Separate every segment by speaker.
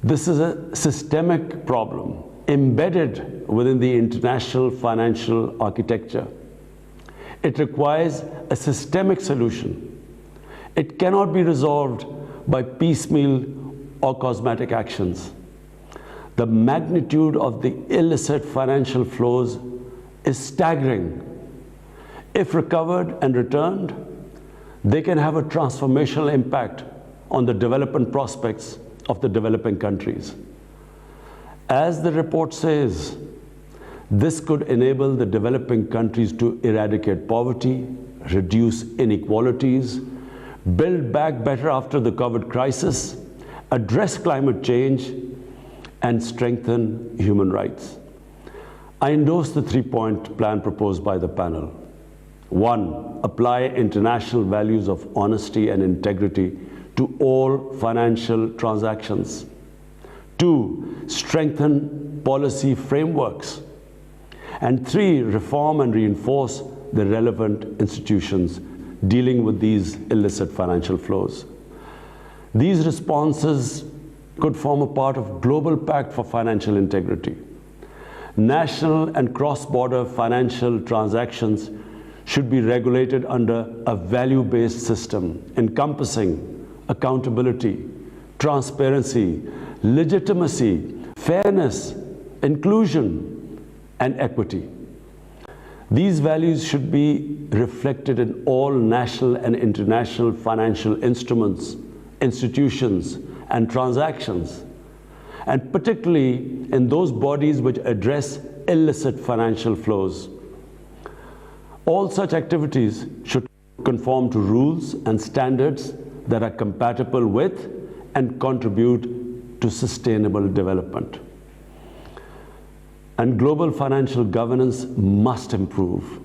Speaker 1: This is a systemic problem embedded within the international financial architecture. It requires a systemic solution. It cannot be resolved by piecemeal or cosmetic actions. The magnitude of the illicit financial flows is staggering. If recovered and returned, they can have a transformational impact on the development prospects of the developing countries. As the report says, this could enable the developing countries to eradicate poverty, reduce inequalities, build back better after the COVID crisis, address climate change, and strengthen human rights. I endorse the three-point plan proposed by the panel. 1. Apply international values of honesty and integrity to all financial transactions. 2. Strengthen policy frameworks. And 3. Reform and reinforce the relevant institutions dealing with these illicit financial flows. These responses could form a part of global pact for financial integrity. National and cross-border financial transactions should be regulated under a value-based system encompassing accountability, transparency, legitimacy, fairness, inclusion, and equity. These values should be reflected in all national and international financial instruments, institutions, and transactions, and particularly in those bodies which address illicit financial flows. All such activities should conform to rules and standards that are compatible with and contribute to sustainable development. And global financial governance must improve.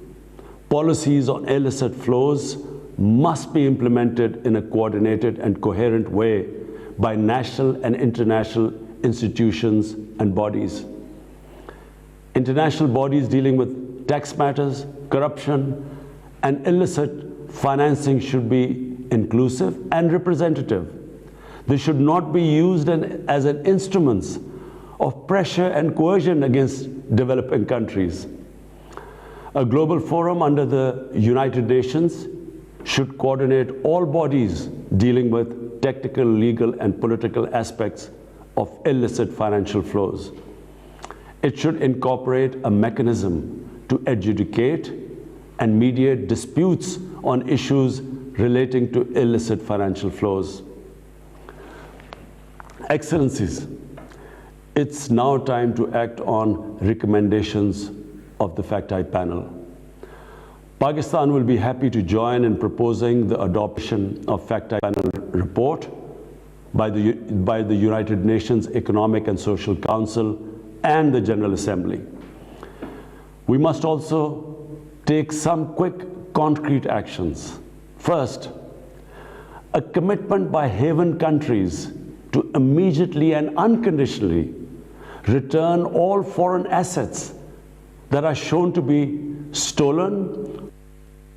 Speaker 1: Policies on illicit flows must be implemented in a coordinated and coherent way by national and international institutions and bodies. International bodies dealing with tax matters, corruption, and illicit financing should be inclusive and representative. They should not be used as an instruments of pressure and coercion against developing countries. A global forum under the United Nations should coordinate all bodies dealing with technical, legal, and political aspects of illicit financial flows. It should incorporate a mechanism to adjudicate and mediate disputes on issues relating to illicit financial flows. Excellencies, it's now time to act on recommendations of the FACTI panel. Pakistan will be happy to join in proposing the adoption of FACTI panel report by the United Nations Economic and Social Council and the General Assembly. We must also take some quick, concrete actions. First, a commitment by haven countries to immediately and unconditionally return all foreign assets that are shown to be stolen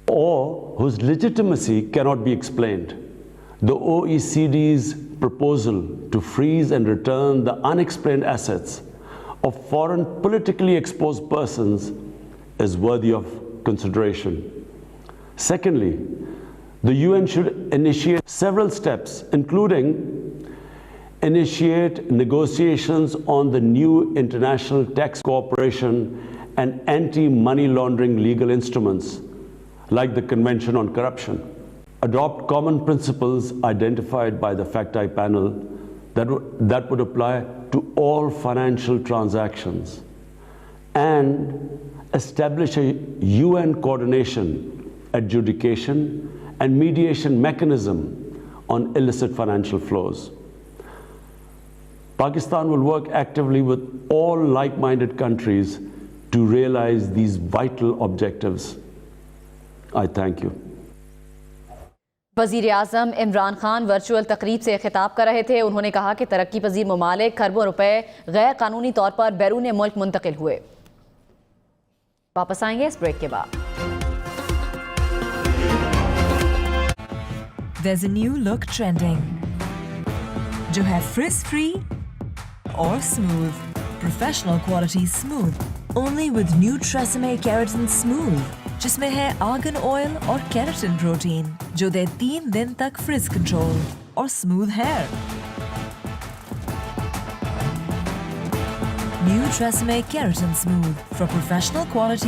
Speaker 1: or whose legitimacy cannot be explained. The OECD's proposal to freeze and return the unexplained assets of foreign politically exposed persons is worthy of consideration. Secondly, the UN should initiate several steps, including initiate negotiations on the new international tax cooperation and anti-money laundering legal instruments, like the Convention on Corruption. Adopt common principles identified by the FACTI panel that would apply to all financial transactions, and establish a UN coordination, adjudication, and mediation mechanism on illicit financial flows. Pakistan will work actively with all like-minded countries to realize these vital objectives. I thank you.
Speaker 2: वज़ीर आज़म Imran Khan virtual तकरीब से खिताब कर रहे थे। उन्होंने कहा कि तरक्की पजीर ममालिक खरबों रुपए गैर कानूनी तौर पर बैरून मुल्क मुंतकिल हुए। वापस आएंगे इस ब्रेक के बाद।
Speaker 3: There's a new look trending जो है fridge free or smooth. Professional quality smooth. Only with new Tresemme Keratin Smooth, जिसमें है argan oil और keratin protein, जो दे 3 दिन तक frizz control और smooth hair. New Tresemme Keratin Smooth for professional quality